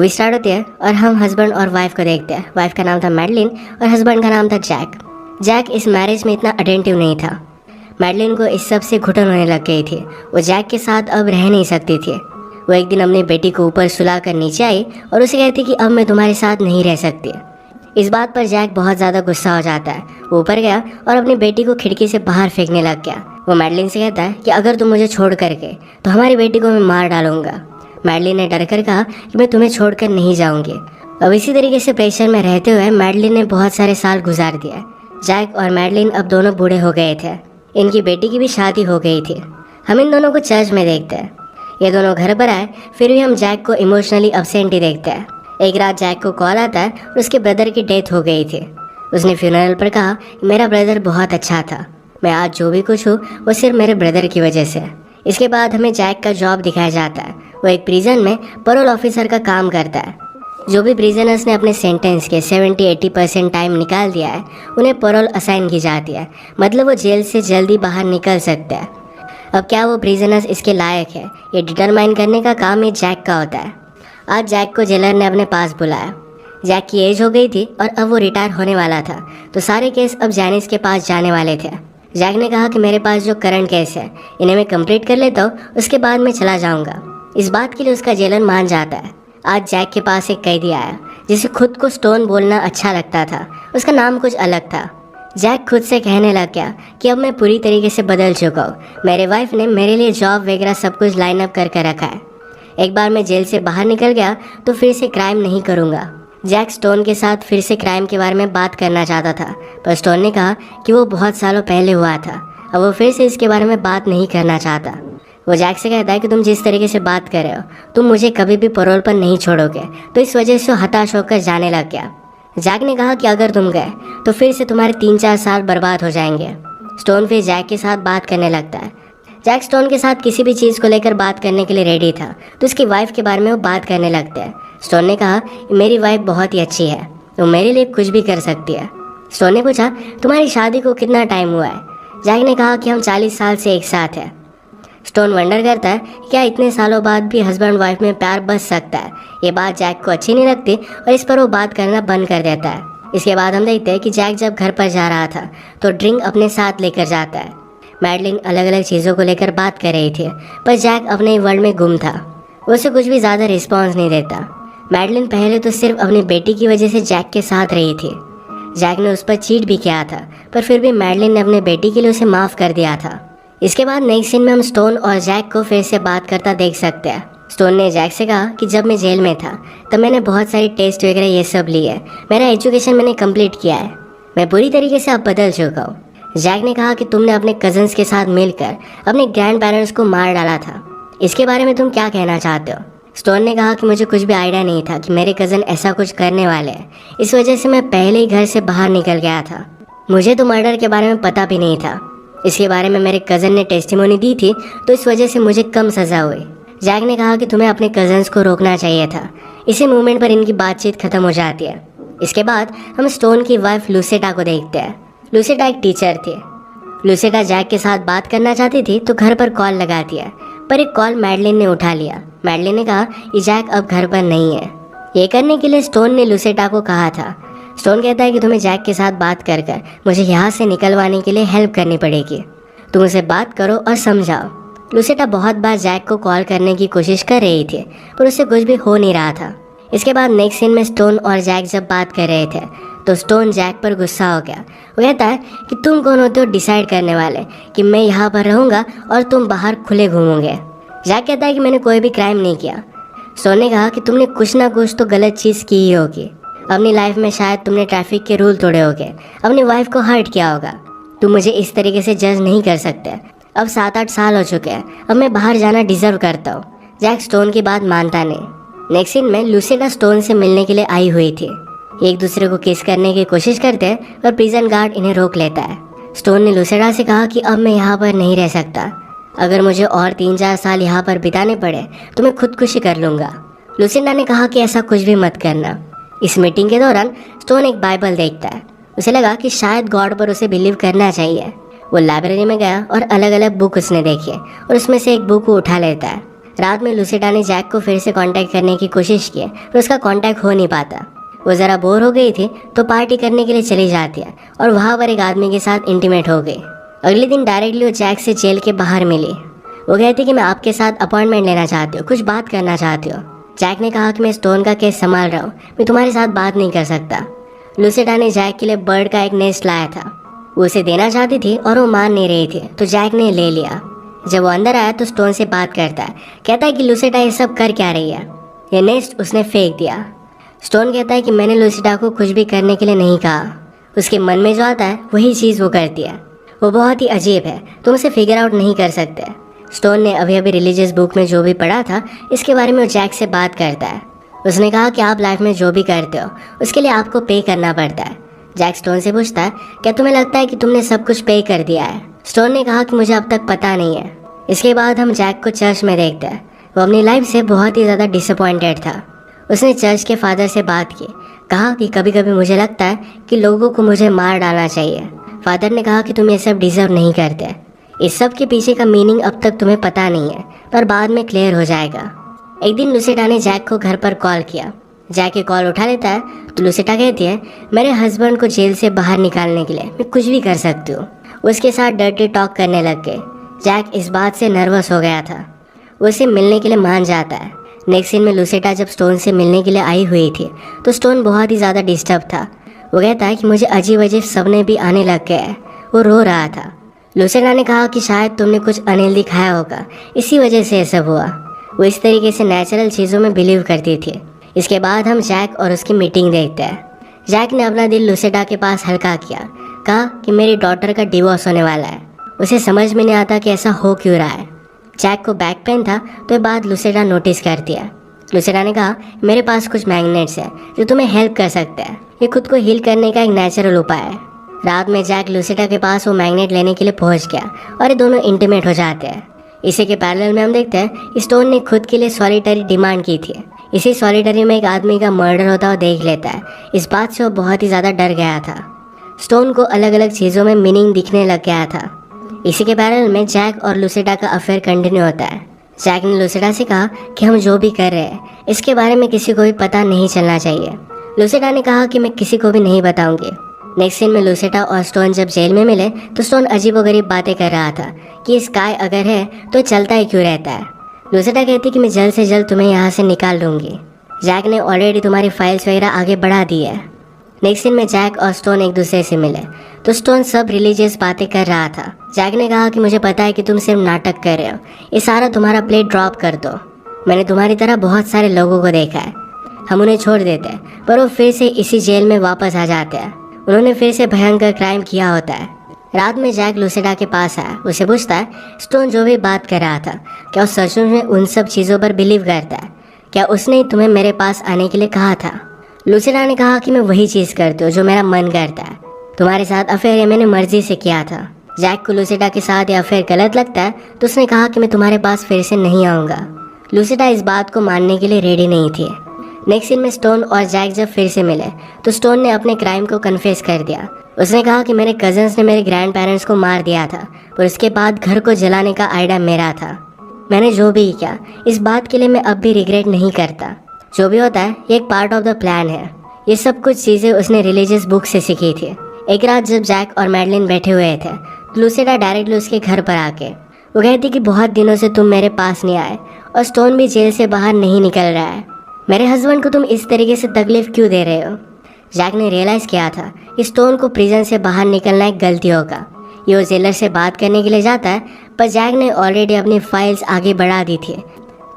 Movie start होती है और हम हस्बैंड और वाइफ को देखते हैं। वाइफ का नाम था मैडलिन और हस्बैंड का नाम था जैक। जैक इस मैरिज में इतना अटेंटिव नहीं था। मैडलिन को इस सब से घुटन होने लग गई थी। वो जैक के साथ अब रह नहीं सकती थी। वो एक दिन अपनी बेटी को ऊपर सुला कर नीचे आई और उसे कहती कि अब मैं तुम्हारे साथ नहीं रह सकती। इस बात पर जैक बहुत ज़्यादा गुस्सा हो जाता है। वो ऊपर गया और अपनी बेटी को खिड़की से बाहर फेंकने लग गया। वो मैडलिन से कहता है कि अगर तुम मुझे छोड़ करके तो हमारी बेटी को मैं मार डालूंगा। मैडलिन ने डर कर कहा कि मैं तुम्हें छोड़कर नहीं जाऊंगी। अब इसी तरीके से प्रेशर में रहते हुए मैडलिन ने बहुत सारे साल गुजार दिए। जैक और मैडलिन अब दोनों बूढ़े हो गए थे। इनकी बेटी की भी शादी हो गई थी। हम इन दोनों को चर्च में देखते हैं। ये दोनों घर पर आए, फिर भी हम जैक को इमोशनली अपसेंट ही देखते हैं। एक रात जैक को कॉल आता है और उसके ब्रदर की डेथ हो गई थी। उसने फ्यूनरल पर कहा कि मेरा ब्रदर बहुत अच्छा था, मैं आज जो भी कुछ हूँ वो सिर्फ मेरे ब्रदर की वजह से। इसके बाद हमें जैक का जॉब दिखाया जाता है। वो एक प्रिजन में पैरोल ऑफिसर का काम करता है। जो भी प्रिजनर्स ने अपने सेंटेंस के 70-80% टाइम निकाल दिया है उन्हें पैरोल असाइन की जाती है, मतलब वो जेल से जल्दी बाहर निकल सकते हैं। अब क्या वो प्रिजनर्स इसके लायक है, ये डिटरमाइन करने का काम ये जैक का होता है। आज जैक को जेलर ने अपने पास बुलाया। जैक की एज हो गई थी और अब वो रिटायर होने वाला था, तो सारे केस अब जैनिस के पास जाने वाले थे। जैक ने कहा कि मेरे पास जो करंट केस है इन्हें मैं कंप्लीट कर लेता हूँ, उसके बाद मैं चला जाऊँगा। इस बात के लिए उसका जेलर मान जाता है। आज जैक के पास एक कैदी आया जिसे खुद को स्टोन बोलना अच्छा लगता था। उसका नाम कुछ अलग था। जैक खुद से कहने लग गया कि अब मैं पूरी तरीके से बदल चुका हूँ। मेरे वाइफ ने मेरे लिए जॉब वगैरह सब कुछ लाइन अप करके रखा है। एक बार मैं जेल से बाहर निकल गया तो फिर से क्राइम नहीं करूँगा। जैक स्टोन के साथ फिर से क्राइम के बारे में बात करना चाहता था, पर स्टोन ने कहा कि वो बहुत सालों पहले हुआ था, अब वो फिर से इसके बारे में बात नहीं करना चाहता। वो जैक से कहता है कि तुम जिस तरीके से बात कर रहे हो तुम मुझे कभी भी पैरोल पर नहीं छोड़ोगे, तो इस वजह से हताश होकर जाने लग गया। जैक ने कहा कि अगर तुम गए तो फिर से तुम्हारे 3-4 साल बर्बाद हो जाएंगे। स्टोन फिर जैक के साथ बात करने लगता है। जैक स्टोन के साथ किसी भी चीज़ को लेकर बात करने के लिए रेडी था, तो उसकी वाइफ के बारे में वो बात करने लगते हैं। स्टोन ने कहा मेरी वाइफ बहुत ही अच्छी है, वो मेरे लिए कुछ भी कर सकती है। स्टोन ने पूछा तुम्हारी शादी को कितना टाइम हुआ है? जैक ने कहा कि हम 40 साल से एक साथ हैं। स्टोन वंडर करता है क्या इतने सालों बाद भी हस्बैंड वाइफ में प्यार बच सकता है। ये बात जैक को अच्छी नहीं लगती और इस पर वो बात करना बंद कर देता है। इसके बाद हम देखते हैं कि जैक जब घर पर जा रहा था तो ड्रिंक अपने साथ लेकर जाता है। मैडलिन अलग अलग चीज़ों को लेकर बात कर रही थी, पर जैक अपने वर्ल्ड में गुम था। वो उसे कुछ भी ज़्यादा रिस्पॉन्स नहीं देता। मैडलिन पहले तो सिर्फ अपनी बेटी की वजह से जैक के साथ रही थी। जैक ने उस पर चीट भी किया था, पर फिर भी मैडलिन ने अपने बेटी के लिए उसे माफ़ कर दिया था। इसके बाद नेक्स्ट सीन में हम स्टोन और जैक को फिर से बात करता देख सकते हैं। स्टोन ने जैक से कहा कि जब मैं जेल में था तब मैंने बहुत सारी टेस्ट वगैरह ये सब लिए, मेरा एजुकेशन मैंने कंप्लीट किया है, मैं पूरी तरीके से अब बदल चुका हूँ। जैक ने कहा कि तुमने अपने कजन्स के साथ मिलकर अपने ग्रैंड पेरेंट्स को मार डाला था, इसके बारे में तुम क्या कहना चाहते हो? स्टोन ने कहा कि मुझे कुछ भी आइडिया नहीं था कि मेरे कज़न ऐसा कुछ करने वाले हैं, इस वजह से मैं पहले ही घर से बाहर निकल गया था। मुझे तो मर्डर के बारे में पता भी नहीं था। इसके बारे में मेरे कज़न ने टेस्टिमोनी दी थी, तो इस वजह से मुझे कम सज़ा हुई। जैक ने कहा कि तुम्हें अपने कज़न्स को रोकना चाहिए था। इसी मूवमेंट पर इनकी बातचीत खत्म हो जाती है। इसके बाद हम स्टोन की वाइफ लूसेटा को देखते हैं। लूसेटा एक टीचर थी। लूसेटा जैक के साथ बात करना चाहती थी तो घर पर कॉल लगाती है, पर एक कॉल मैडलिन ने उठा लिया। मैडलिन ने कहा कि जैक अब घर पर नहीं है। ये करने के लिए स्टोन ने लूसेटा को कहा था। स्टोन कहता है कि तुम्हें जैक के साथ बात कर कर मुझे यहाँ से निकलवाने के लिए हेल्प करनी पड़ेगी, तुम उसे बात करो और समझाओ। लूसेटा बहुत बार जैक को कॉल करने की कोशिश कर रही थी, पर उससे कुछ भी हो नहीं रहा था। इसके बाद नेक्स्ट सीन में स्टोन और जैक जब बात कर रहे थे तो स्टोन जैक पर गुस्सा हो गया। वो कहता है कि तुम कौन होते हो डिसाइड करने वाले कि मैं यहाँ पर रहूँगा और तुम बाहर खुले घूमोगे। जैक कहता है कि मैंने कोई भी क्राइम नहीं किया। स्टोन ने कहा कि तुमने कुछ ना कुछ तो गलत चीज़ की ही होगी। अपनी लाइफ में शायद तुमने ट्रैफिक के रूल तोड़े होगे, अपनी वाइफ को हर्ट किया होगा। तुम मुझे इस तरीके से जज नहीं कर सकते। अब 7-8 साल हो चुके हैं, अब मैं बाहर जाना डिजर्व करता हूँ। जैक स्टोन की बात मानता नहीं। नेक्स्ट सीन में लूसेटा स्टोन से मिलने के लिए आई हुई थी। एक दूसरे को किस करने की कोशिश करते हैं, पर प्रिजन गार्ड इन्हें रोक लेता है। स्टोन ने लूसेटा से कहा कि अब मैं यहाँ पर नहीं रह सकता, अगर मुझे और 3-4 साल यहाँ पर बिताने पड़े तो मैं खुदकुशी कर लूँगा। लूसेटा ने कहा कि ऐसा कुछ भी मत करना। इस मीटिंग के दौरान स्टोन एक बाइबल देखता है। उसे लगा कि शायद गॉड पर उसे बिलीव करना चाहिए। वो लाइब्रेरी में गया और अलग अलग बुक उसने देखी और उसमें से एक बुक को उठा लेता है। रात में लुसिडा ने जैक को फिर से कांटेक्ट करने की कोशिश की पर उसका कांटेक्ट हो नहीं पाता। वो ज़रा बोर हो गई थी तो पार्टी करने के लिए चली जाती है और वहाँ पर एक आदमी के साथ इंटीमेट हो गई। अगले दिन डायरेक्टली वो जैक से जेल के बाहर मिली। वो कहती कि मैं आपके साथ अपॉइंटमेंट लेना चाहती हूँ, कुछ बात करना चाहती हूँ। जैक ने कहा कि मैं स्टोन का केस संभाल रहा हूँ, मैं तुम्हारे साथ बात नहीं कर सकता। लुसिडा ने जैक के लिए बर्ड का एक नेस्ट लाया था। वो उसे देना चाहती थी और वो मान नहीं रही थी तो जैक ने ले लिया। जब वो अंदर आया तो स्टोन से बात करता है, कहता है कि लुसिडा ये सब कर क्या रही है, ये नेस्ट उसने फेंक दिया। स्टोन कहता है कि मैंने लुसिडा को कुछ भी करने के लिए नहीं कहा, उसके मन में जो आता है वही चीज़ वो करती है। वो बहुत ही अजीब है, तुम उसे फिगर आउट नहीं कर सकते। स्टोन ने अभी अभी रिलीजियस बुक में जो भी पढ़ा था इसके बारे में वो जैक से बात करता है। उसने कहा कि आप लाइफ में जो भी करते हो उसके लिए आपको पे करना पड़ता है। जैक स्टोन से पूछता है, क्या तुम्हें लगता है कि तुमने सब कुछ पे कर दिया है? स्टोन ने कहा कि मुझे अब तक पता नहीं है। इसके बाद हम जैक को चर्च में देखते हैं। वो अपनी लाइफ से बहुत ही ज़्यादा डिसअपॉइंटेड था। उसने चर्च के फादर से बात की, कहा कि कभी कभी मुझे लगता है कि लोगों को मुझे मार डालना चाहिए। फादर ने कहा कि तुम ये सब डिजर्व नहीं करते। इस सब के पीछे का मीनिंग अब तक तुम्हें पता नहीं है पर बाद में क्लियर हो जाएगा। एक दिन लुसिडा ने जैक को घर पर कॉल किया। जैक ये कॉल उठा लेता है तो लुसिडा कहती है, मेरे हस्बैंड को जेल से बाहर निकालने के लिए मैं कुछ भी कर सकती हूँ। उसके साथ डर्टी टॉक करने लग गए। जैक इस बात से नर्वस हो गया था। वो उसे मिलने के लिए मान जाता है। नेक्स्ट सीन में लुसिडा जब स्टोन से मिलने के लिए आई हुई थी तो स्टोन बहुत ही ज़्यादा डिस्टर्ब था। वो कहता है कि मुझे अजीब अजीब सपने भी आने लग गए। वो रो रहा था। लुसिडा ने कहा कि शायद तुमने कुछ अनहेल्दी खाया होगा, इसी वजह से ये सब हुआ। वो इस तरीके से नेचुरल चीज़ों में बिलीव करती थी। इसके बाद हम जैक और उसकी मीटिंग देखते हैं। जैक ने अपना दिल लुसिडा के पास हल्का किया, कहा कि मेरी डॉटर का डिवोर्स होने वाला है। उसे समझ में नहीं आता कि ऐसा हो क्यों रहा है। जैक को बैक पेन था तो ये बात लुसिडा नोटिस करती है। लुसिडा ने कहा, मेरे पास कुछ मैग्नेट्स हैं जो तुम्हें हेल्प कर सकते हैं। ये खुद को हील करने का एक नेचुरल उपाय है। रात में जैक लुसिडा के पास वो मैग्नेट लेने के लिए पहुंच गया और ये दोनों इंटीमेट हो जाते हैं। इसी के पैरेलल में हम देखते हैं स्टोन ने खुद के लिए सॉलिटरी डिमांड की थी। इसी सॉलिटरी में एक आदमी का मर्डर होता हुआ देख लेता है। इस बात से वो बहुत ही ज़्यादा डर गया था। स्टोन को अलग अलग चीज़ों में मीनिंग दिखने लग गया था। इसी के पैरेलल में जैक और लुसिडा का अफेयर कंटिन्यू होता है। जैक ने लुसिडा से कहा कि हम जो भी कर रहे हैं इसके बारे में किसी को भी पता नहीं चलना चाहिए। लुसिडा ने कहा कि मैं किसी को भी नहीं बताऊंगी। नेक्स्ट सीन में लुसिडा और स्टोन जब जेल में मिले तो स्टोन अजीबोगरीब बातें कर रहा था कि स्काई अगर है तो चलता ही क्यों रहता है। लुसिडा कहती कि मैं जल्द से जल्द तुम्हें यहाँ से निकाल लूँगी। जैक ने ऑलरेडी तुम्हारी फाइल्स वगैरह आगे बढ़ा दी है। नेक्स्ट सीन में जैक और स्टोन एक दूसरे से मिले तो स्टोन सब रिलीजियस बातें कर रहा था। जैक ने कहा कि मुझे पता है कि तुम सिर्फ नाटक कर रहे हो, ये सारा तुम्हारा प्ले ड्रॉप कर दो। मैंने तुम्हारी तरह बहुत सारे लोगों को देखा है। हम उन्हें छोड़ देते हैं पर वो फिर से इसी जेल में वापस आ जाते हैं। उन्होंने फिर से भयंकर क्राइम किया होता है। रात में जैक लुसिडा के पास आया। उसे पूछता है, स्टोन जो भी बात कर रहा था क्या वो सच में उन सब चीज़ों पर बिलीव करता है? क्या उसने ही तुम्हें मेरे पास आने के लिए कहा था? लुसिडा ने कहा कि मैं वही चीज़ करती हूँ जो मेरा मन करता है। तुम्हारे साथ अफेयर ये मैंने मर्जी से किया था। जैक को लुसिडा के साथ ये अफेयर गलत लगता है तो उसने कहा कि मैं तुम्हारे पास फिर से नहीं आऊँगा। लुसिडा इस बात को मानने के लिए रेडी नहीं थी। नेक्स्ट सीन में स्टोन और जैक जब फिर से मिले तो स्टोन ने अपने क्राइम को कन्फेस कर दिया। उसने कहा कि मेरे कजन्स ने मेरे ग्रैंड पेरेंट्स को मार दिया था पर उसके बाद घर को जलाने का आइडिया मेरा था। मैंने जो भी किया इस बात के लिए मैं अब भी रिग्रेट नहीं करता। जो भी होता है ये एक पार्ट ऑफ द प्लान है। ये सब कुछ चीज़ें उसने रिलीजियस बुक से सीखी थी। एक रात जब जैक और मैडलिन बैठे हुए थे तो लुसिडा डायरेक्टली उसके घर पर आके वो कहती कि बहुत दिनों से तुम मेरे पास नहीं आए और स्टोन भी जेल से बाहर नहीं निकल रहा है। मेरे हस्बैंड को तुम इस तरीके से तकलीफ क्यों दे रहे हो? जैक ने रियलाइज़ किया था कि स्टोन को प्रिजन से बाहर निकलना एक गलती होगा। ये वो जेलर से बात करने के लिए जाता है पर जैक ने ऑलरेडी अपनी फाइल्स आगे बढ़ा दी थी।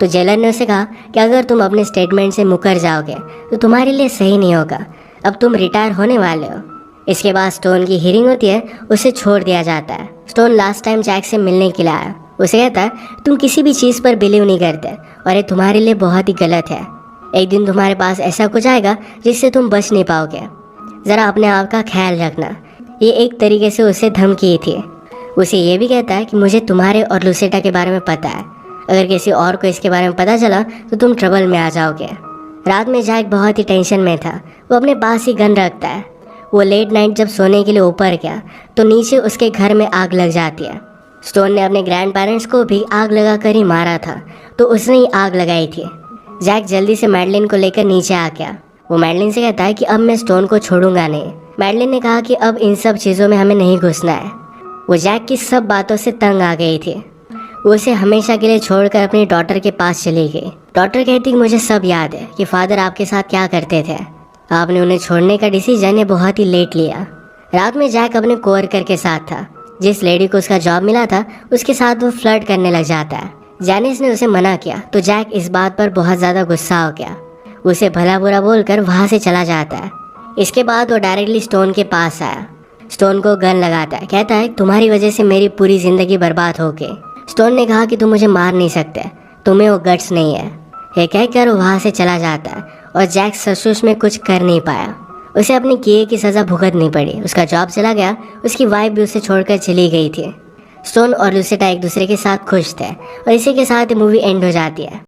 तो जेलर ने उसे कहा कि अगर तुम अपने स्टेटमेंट से मुकर जाओगे तो तुम्हारे लिए सही नहीं होगा। अब तुम रिटायर होने वाले हो। इसके बाद स्टोन की हियरिंग होती है, उसे छोड़ दिया जाता है। स्टोन लास्ट टाइम जैक से मिलने के लिए आया। उसे कहता है तुम किसी भी चीज़ पर बिलीव नहीं करते और ये तुम्हारे लिए बहुत ही गलत है। एक दिन तुम्हारे पास ऐसा कुछ आएगा जिससे तुम बच नहीं पाओगे। ज़रा अपने आप का ख्याल रखना। ये एक तरीके से उसे धमकी थी। उसे ये भी कहता है कि मुझे तुम्हारे और लुसिडा के बारे में पता है। अगर किसी और को इसके बारे में पता चला तो तुम ट्रबल में आ जाओगे। रात में जैक बहुत ही टेंशन में था। वो अपने पास ही गन रखता है। वो लेट नाइट जब सोने के लिए ऊपर गया तो नीचे उसके घर में आग लग जाती है। स्टोन ने अपने ग्रैंड पेरेंट्स को भी आग लगा कर ही मारा था, तो उसने ही आग लगाई थी। जैक जल्दी से मैडलिन को लेकर नीचे आ गया। वो मैडलिन से कहता है कि अब मैं स्टोन को छोड़ूंगा नहीं। मैडलिन ने कहा कि अब इन सब चीज़ों में हमें नहीं घुसना है। वो जैक की सब बातों से तंग आ गई थी। वो उसे हमेशा के लिए छोड़कर अपनी डॉटर के पास चली गई। डॉटर कहती कि मुझे सब याद है कि फादर आपके साथ क्या करते थे। आपने उन्हें छोड़ने का डिसीजन ये बहुत ही लेट लिया। रात में जैक अपने कोवर्कर के साथ था। जिस लेडी को उसका जॉब मिला था उसके साथ वो फ्लर्ट करने लग जाता है। जैनिस ने उसे मना किया तो जैक इस बात पर बहुत ज़्यादा गुस्सा हो गया। उसे भला बुरा बोलकर वहाँ से चला जाता है। इसके बाद वो डायरेक्टली स्टोन के पास आया। स्टोन को गन लगाता है, कहता है तुम्हारी वजह से मेरी पूरी ज़िंदगी बर्बाद हो गई। स्टोन ने कहा कि तुम मुझे मार नहीं सकते, तुम्हें वो गट्स नहीं है। ये कहकर वो वहाँ से चला जाता है और जैक सचमुच में कुछ कर नहीं पाया। उसे अपने किए की सज़ा भुगतनी पड़ी। उसका जॉब चला गया, उसकी वाइफ भी उसे छोड़कर चली गई थी। स्टोन और लुसिटा एक दूसरे के साथ खुश थे और इसी के साथ मूवी एंड हो जाती है।